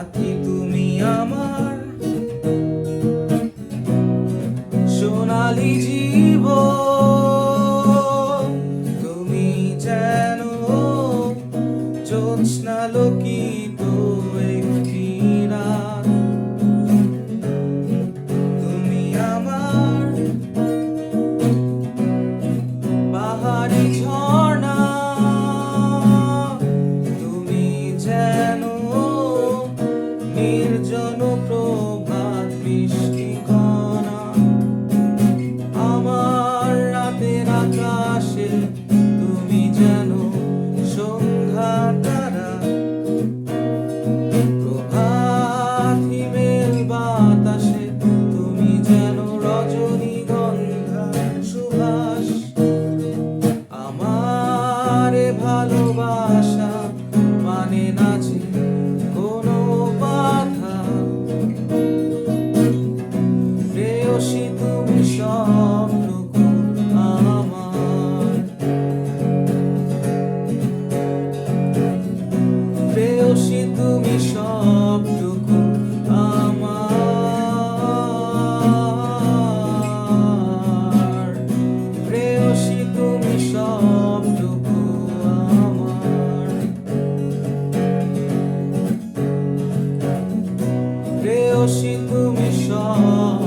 সাথী তুমি আমার সোনালি জীবন, তুমি যেন জ্যোৎস্না লোকিত একটি রাত। তুমি আমার পাহাড়ি ঝর্ণা, তুমি যেন নির্জন প্রভাত বৃষ্টি কণা। আমার রাতের আকাশে তুমি যেন সন্ধ্যা তারা, প্রভাত হিমেল বাতাসে তুমি যেন রজনীগন্ধা সুবাস। আমার এ ভালোবাসা মানে না যে কোনো বাধা, প্রেয়সী তুমি সবটুকু আমার, প্রেয়সী তুমি সবটুকু আমার, প্রেয়সী তুমি সবটুকু আমার, প্রেয়সী তুমি সব